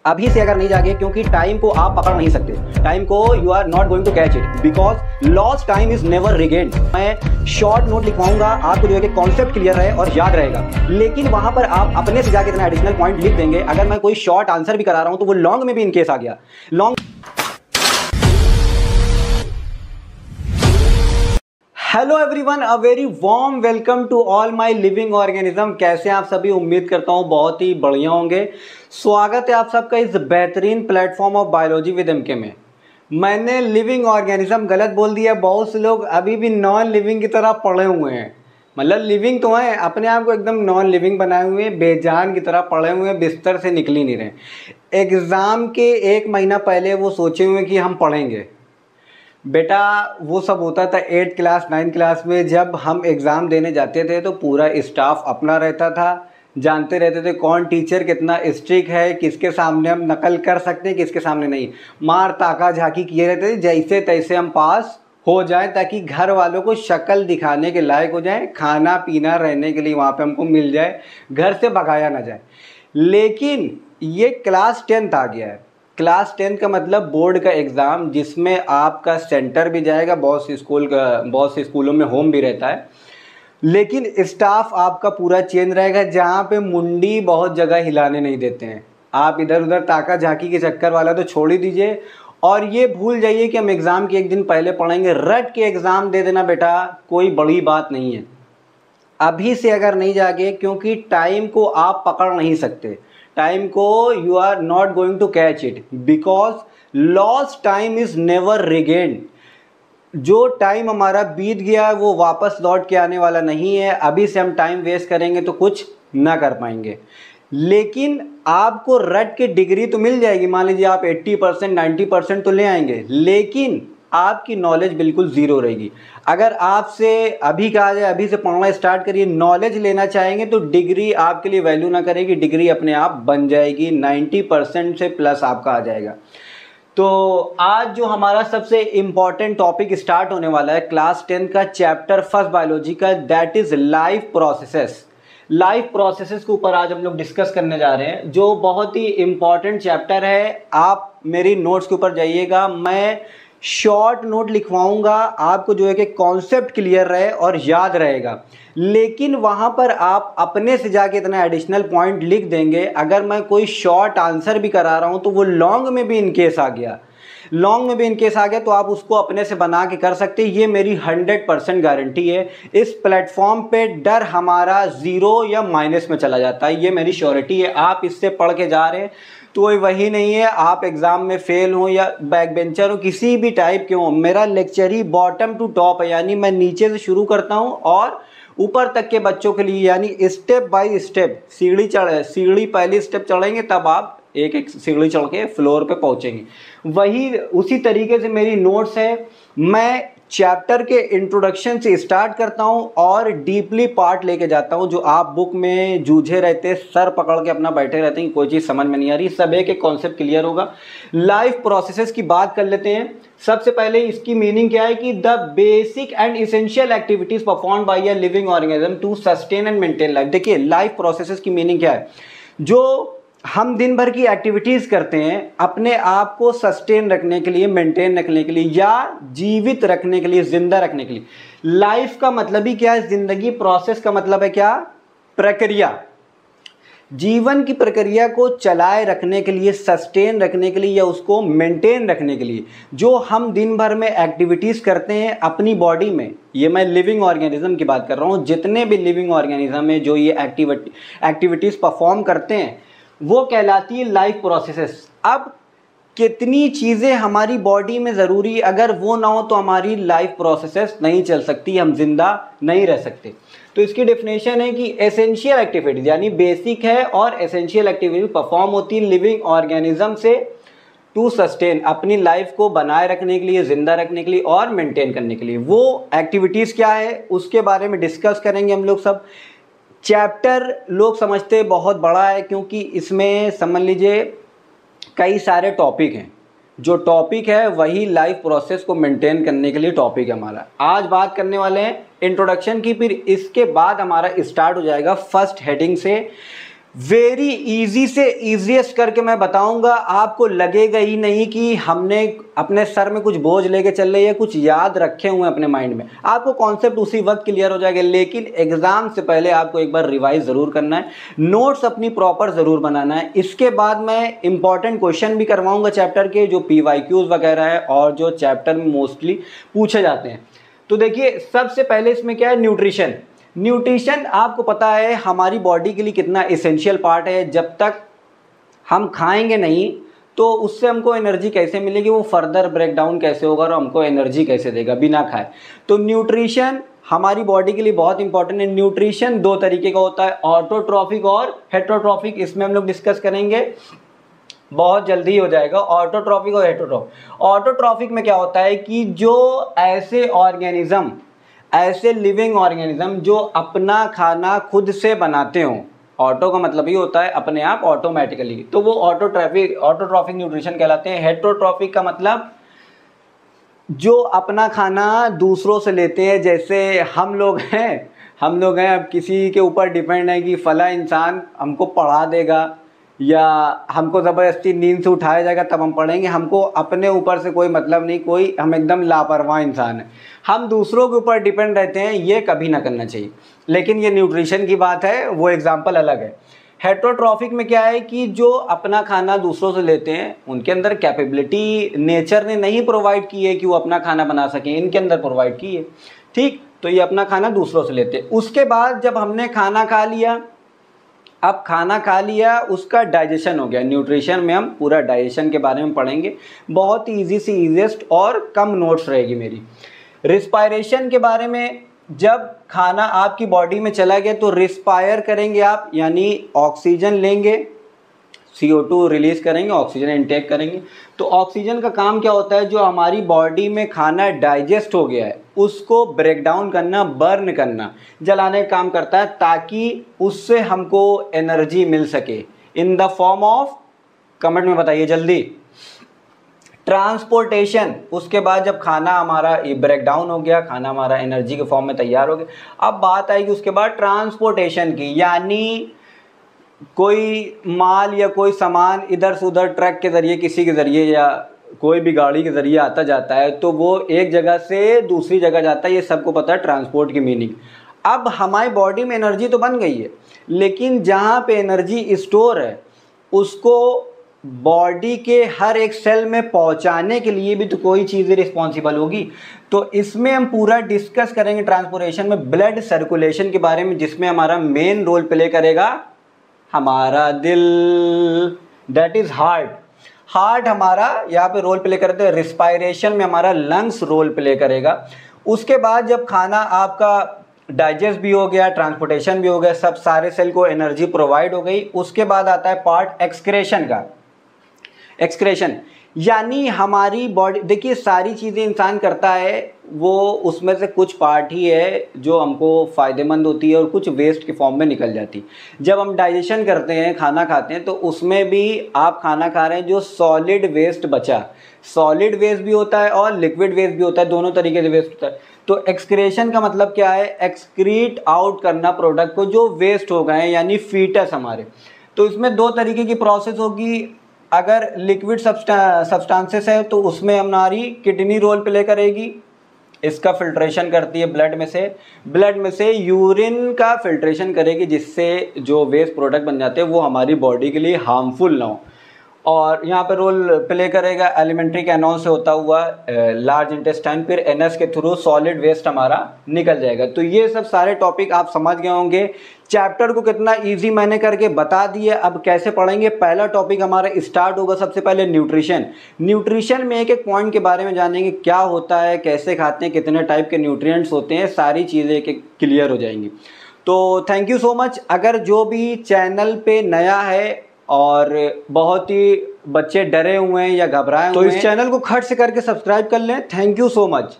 अभी से अगर नहीं जागे, क्योंकि टाइम को आप पकड़ नहीं सकते। टाइम को you are not going to catch it because lost time is never regained. मैं शॉर्ट नोट लिखवाऊंगा, आपको जो है कि कॉन्सेप्ट क्लियर रहे और याद रहेगा, लेकिन वहां पर आप अपने से जाके इतना एडिशनल पॉइंट लिख देंगे। अगर मैं कोई शॉर्ट आंसर भी करा रहा हूं तो वो लॉन्ग में भी इनकेस आ गया। Long hello everyone, a very warm welcome to all my living organism. कैसे हैं आप सभी? उम्मीद करता हूं बहुत ही बढ़िया होंगे। स्वागत है आप सबका इस बेहतरीन platform of biology with MK में। मैंने लिविंग ऑर्गेनिज्म गलत बोल दिया। बहुत से लोग अभी भी नॉन लिविंग की तरह पड़े हुए हैं। मतलब लिविंग तो है, अपने आप को एकदम नॉन लिविंग बनाए हुए हैं, बेजान की तरह पड़े हुए हैं, बिस्तर से निकल ही नहीं रहे। एग्ज़ाम के 1 महीना पहले वो सोचे हुए कि हम पढ़ेंगे। बेटा वो सब होता था 8th क्लास 9th क्लास में। जब हम एग्ज़ाम देने जाते थे तो पूरा स्टाफ अपना रहता था, जानते रहते थे कौन टीचर कितना स्ट्रिक्ट है, किसके सामने हम नकल कर सकते हैं, किसके सामने नहीं। मार ताका झाकी किए रहते थे, जैसे तैसे हम पास हो जाएं ताकि घर वालों को शक्ल दिखाने के लायक हो जाए, खाना पीना रहने के लिए वहाँ पे हमको मिल जाए, घर से भगाया ना जाए। लेकिन ये क्लास 10th आ गया है। क्लास 10 का मतलब बोर्ड का एग्ज़ाम, जिसमें आपका सेंटर भी जाएगा, बहुत से स्कूलों में होम भी रहता है, लेकिन स्टाफ आपका पूरा चेंज रहेगा, जहाँ पे मुंडी बहुत जगह हिलाने नहीं देते हैं। आप इधर उधर ताका झाकी के चक्कर वाला तो छोड़ ही दीजिए, और ये भूल जाइए कि हम एग्ज़ाम के 1 दिन पहले पढ़ेंगे। रट के एग्ज़ाम दे देना बेटा, कोई बड़ी बात नहीं है। अभी से अगर नहीं जागे, क्योंकि टाइम को आप पकड़ नहीं सकते। टाइम को you are not going to catch it because lost time is never regained. जो टाइम हमारा बीत गया है वो वापस लौट के आने वाला नहीं है। अभी से हम टाइम वेस्ट करेंगे तो कुछ ना कर पाएंगे। लेकिन आपको रट के डिग्री तो मिल जाएगी। मान लीजिए आप 80% 90% तो ले आएंगे, लेकिन आपकी नॉलेज बिल्कुल ज़ीरो रहेगी। अगर आपसे अभी कहा जाए अभी से पढ़ना स्टार्ट करिए, नॉलेज लेना चाहेंगे, तो डिग्री आपके लिए वैल्यू ना करेगी। डिग्री अपने आप बन जाएगी, 90% से प्लस आपका आ जाएगा। तो आज जो हमारा सबसे इम्पॉर्टेंट टॉपिक स्टार्ट होने वाला है क्लास 10 का, चैप्टर 1 बायोलॉजी का, that is life processes. Life processes के ऊपर आज हम लोग डिस्कस करने जा रहे हैं, जो बहुत ही इम्पॉर्टेंट चैप्टर है। आप मेरी नोट्स के ऊपर जाइएगा, मैं शॉर्ट नोट लिखवाऊंगा, आपको जो है कि कॉन्सेप्ट क्लियर रहे और याद रहेगा, लेकिन वहाँ पर आप अपने से जाके इतना एडिशनल पॉइंट लिख देंगे। अगर मैं कोई शॉर्ट आंसर भी करा रहा हूँ तो वो लॉन्ग में भी इनकेस आ गया, तो आप उसको अपने से बना के कर सकते हैं। ये मेरी 100% गारंटी है। इस प्लेटफॉर्म पे डर हमारा 0 या माइनस में चला जाता है, ये मेरी श्योरिटी है। आप इससे पढ़ के जा रहे हैं तो वही नहीं है आप एग्ज़ाम में फेल हो या बैक बेंचर हो, किसी भी टाइप के हो। मेरा लेक्चर ही बॉटम टू टॉप है, यानी मैं नीचे से शुरू करता हूँ और ऊपर तक के बच्चों के लिए, यानी स्टेप बाय स्टेप सीढ़ी पहली स्टेप चढ़ेंगे तब आप एक एक सीढ़ी चढ़ के फ्लोर पे पहुँचेंगे। वही उसी तरीके से मेरी नोट्स है। मैं चैप्टर के इंट्रोडक्शन से स्टार्ट करता हूं और डीपली पार्ट लेके जाता हूं। जो आप बुक में जूझे रहते, सर पकड़ के अपना बैठे रहते हैं, कोई चीज़ समझ में नहीं आ रही, सब एक कॉन्सेप्ट क्लियर होगा। लाइफ प्रोसेसेस की बात कर लेते हैं। सबसे पहले इसकी मीनिंग क्या है कि the basic and essential activities perform by a living organism to sustain and maintain life. देखिए लाइफ प्रोसेसेस की मीनिंग क्या है, जो हम दिन भर की एक्टिविटीज़ करते हैं अपने आप को सस्टेन रखने के लिए, मेंटेन रखने के लिए, या जीवित रखने के लिए, जिंदा रखने के लिए। लाइफ का मतलब ही क्या है? जिंदगी। प्रोसेस का मतलब है क्या? प्रक्रिया। जीवन की प्रक्रिया को चलाए रखने के लिए, सस्टेन रखने के लिए, या उसको मेंटेन रखने के लिए जो हम दिन भर में एक्टिविटीज़ करते हैं अपनी बॉडी में। ये मैं लिविंग ऑर्गेनिज्म की बात कर रहा हूँ। जितने भी लिविंग ऑर्गेनिज्म है जो ये एक्टिविटीज़ परफॉर्म करते हैं वो कहलाती है लाइफ प्रोसेसेस। अब कितनी चीज़ें हमारी बॉडी में ज़रूरी, अगर वो ना हो तो हमारी लाइफ प्रोसेसेस नहीं चल सकती, हम जिंदा नहीं रह सकते। तो इसकी डेफिनेशन है कि एसेंशियल एक्टिविटीज़, यानी बेसिक है और एसेंशियल एक्टिविटीज परफॉर्म होती है लिविंग ऑर्गेनिज्म से टू सस्टेन, अपनी लाइफ को बनाए रखने के लिए, जिंदा रखने के लिए और मेंटेन करने के लिए। वो एक्टिविटीज़ क्या है उसके बारे में डिस्कस करेंगे हम लोग सब। चैप्टर लोग समझते बहुत बड़ा है, क्योंकि इसमें समझ लीजिए कई सारे टॉपिक हैं। जो टॉपिक है वही लाइफ प्रोसेस को मेंटेन करने के लिए टॉपिक है हमारा। आज बात करने वाले हैं इंट्रोडक्शन की, फिर इसके बाद हमारा स्टार्ट हो जाएगा फर्स्ट हेडिंग से वेरी इजी से इजीएस्ट करके मैं बताऊंगा, आपको लगेगा ही नहीं कि हमने अपने सर में कुछ बोझ लेके चल रहे हैं, कुछ याद रखे हुए हैं अपने माइंड में। आपको कॉन्सेप्ट उसी वक्त क्लियर हो जाएगा, लेकिन एग्जाम से पहले आपको एक बार रिवाइज जरूर करना है, नोट्स अपनी प्रॉपर जरूर बनाना है। इसके बाद मैं इंपॉर्टेंट क्वेश्चन भी करवाऊंगा चैप्टर के, जो PYQs वगैरह है और जो चैप्टर में मोस्टली पूछे जाते हैं। तो देखिए, सबसे पहले इसमें क्या है, न्यूट्रिशन। न्यूट्रिशन आपको पता है हमारी बॉडी के लिए कितना इसेंशियल पार्ट है। जब तक हम खाएंगे नहीं तो उससे हमको एनर्जी कैसे मिलेगी, वो फर्दर ब्रेक डाउन कैसे होगा और हमको एनर्जी कैसे देगा बिना खाए। तो न्यूट्रिशन हमारी बॉडी के लिए बहुत इंपॉर्टेंट है। न्यूट्रिशन दो तरीके का होता है, ऑटोट्रॉफिक और हेटरोट्रॉफिक। इसमें हम लोग डिस्कस करेंगे, बहुत जल्दी हो जाएगा। ऑटोट्रॉफिक और हेटरोट्रॉफिक। ऑटोट्रॉफिक में क्या होता है कि जो ऐसे ऑर्गेनिज्म, ऐसे लिविंग ऑर्गेनिज्म जो अपना खाना खुद से बनाते हो, ऑटो का मतलब ही होता है अपने आप, ऑटोमेटिकली, तो वो ऑटोट्रॉफिक न्यूट्रिशन कहलाते हैं। हेटरोट्रॉफिक का मतलब जो अपना खाना दूसरों से लेते हैं, जैसे हम लोग हैं अब किसी के ऊपर डिपेंड है कि फला इंसान हमको पढ़ा देगा या हमको ज़बरदस्ती नींद से उठाया जाएगा तब हम पढ़ेंगे। हमको अपने ऊपर से कोई मतलब नहीं, हम एकदम लापरवाह इंसान है, हम दूसरों के ऊपर डिपेंड रहते हैं, ये कभी ना करना चाहिए। लेकिन ये न्यूट्रिशन की बात है, वो एग्जाम्पल अलग है। हेटरोट्रॉफिक में क्या है कि जो अपना खाना दूसरों से लेते हैं, उनके अंदर कैपेबिलिटी नेचर ने नहीं प्रोवाइड की है कि वो अपना खाना बना सकें, इनके अंदर प्रोवाइड की है, ठीक। तो ये अपना खाना दूसरों से लेते हैं। उसके बाद जब हमने खाना खा लिया, अब खाना खा लिया, उसका डाइजेशन हो गया। न्यूट्रिशन में हम पूरा डाइजेशन के बारे में पढ़ेंगे, बहुत ही ईजी से ईजीएस्ट और कम नोट्स रहेगी मेरी। रिस्पायरेशन के बारे में, जब खाना आपकी बॉडी में चला गया तो रिस्पायर करेंगे आप, यानी ऑक्सीजन लेंगे, CO2 रिलीज करेंगे, ऑक्सीजन इनटेक करेंगे। तो ऑक्सीजन का काम क्या होता है, जो हमारी बॉडी में खाना डाइजेस्ट हो गया है उसको ब्रेक डाउन करना, बर्न करना, जलाने का काम करता है, ताकि उससे हमको एनर्जी मिल सके in the form of, comment में बताइए जल्दी, ट्रांसपोर्टेशन। उसके बाद जब खाना हमारा ब्रेक डाउन हो गया, खाना हमारा एनर्जी के फॉर्म में तैयार हो गया, अब बात आएगी उसके बाद ट्रांसपोर्टेशन की, यानी कोई माल या कोई सामान इधर से उधर ट्रक के ज़रिए, किसी के ज़रिए या कोई भी गाड़ी के ज़रिए आता जाता है, तो वो एक जगह से दूसरी जगह जाता है, ये सबको पता है ट्रांसपोर्ट की मीनिंग। अब हमारी बॉडी में एनर्जी तो बन गई है, लेकिन जहाँ पे एनर्जी स्टोर है उसको बॉडी के हर एक सेल में पहुँचाने के लिए भी तो कोई चीज़ रिस्पॉन्सिबल होगी। तो इसमें हम पूरा डिस्कस करेंगे ट्रांसपोर्टेशन में ब्लड सर्कुलेशन के बारे में, जिसमें हमारा मेन रोल प्ले करेगा हमारा दिल, दैट इज हार्ट हमारा यहाँ पे रोल प्ले करते हैं। रिस्पायरेशन में हमारा लंग्स रोल प्ले करेगा। उसके बाद जब खाना आपका डाइजेस्ट भी हो गया, ट्रांसपोर्टेशन भी हो गया, सब सारे सेल को एनर्जी प्रोवाइड हो गई, उसके बाद आता है पार्ट एक्सक्रेशन का। एक्सक्रेशन यानी हमारी बॉडी, देखिए सारी चीज़ें इंसान करता है, वो उसमें से कुछ पार्ट ही है जो हमको फ़ायदेमंद होती है और कुछ वेस्ट के फॉर्म में निकल जाती है। जब हम डाइजेशन करते हैं, खाना खाते हैं, तो उसमें भी आप खाना खा रहे हैं, जो सॉलिड वेस्ट बचा, सॉलिड वेस्ट भी होता है और लिक्विड वेस्ट भी होता है, दोनों तरीके से वेस्ट होता है। तो एक्सक्रेशन का मतलब क्या है, एक्सक्रीट आउट करना प्रोडक्ट को जो वेस्ट हो गए, यानी फीटस हमारे। तो इसमें दो तरीके की प्रोसेस होगी। अगर लिक्विड सब्सटेंसेस है तो उसमें हमारी किडनी रोल प्ले करेगी, इसका फिल्ट्रेशन करती है ब्लड में से यूरिन का फिल्ट्रेशन करेगी, जिससे जो वेस्ट प्रोडक्ट बन जाते हैं वो हमारी बॉडी के लिए हार्मफुल ना हो। और यहाँ पे रोल प्ले करेगा एलिमेंट्री कैनॉल से होता हुआ लार्ज इंटेस्टाइन, फिर एनएस के थ्रू सॉलिड वेस्ट हमारा निकल जाएगा। तो ये सब सारे टॉपिक आप समझ गए होंगे। चैप्टर को कितना इजी मैंने करके बता दिया। अब कैसे पढ़ेंगे, पहला टॉपिक हमारा स्टार्ट होगा सबसे पहले न्यूट्रिशन में एक एक पॉइंट के बारे में जानेंगे, क्या होता है, कैसे खाते हैं, कितने टाइप के न्यूट्रिएंट्स होते हैं, सारी चीज़ें क्लियर हो जाएंगी। तो थैंक यू सो मच। अगर जो भी चैनल पे नया है और बहुत ही बच्चे डरे हुए हैं या घबराए हुए हैं, तो इस चैनल को खट से करके सब्सक्राइब कर लें। Thank you so much.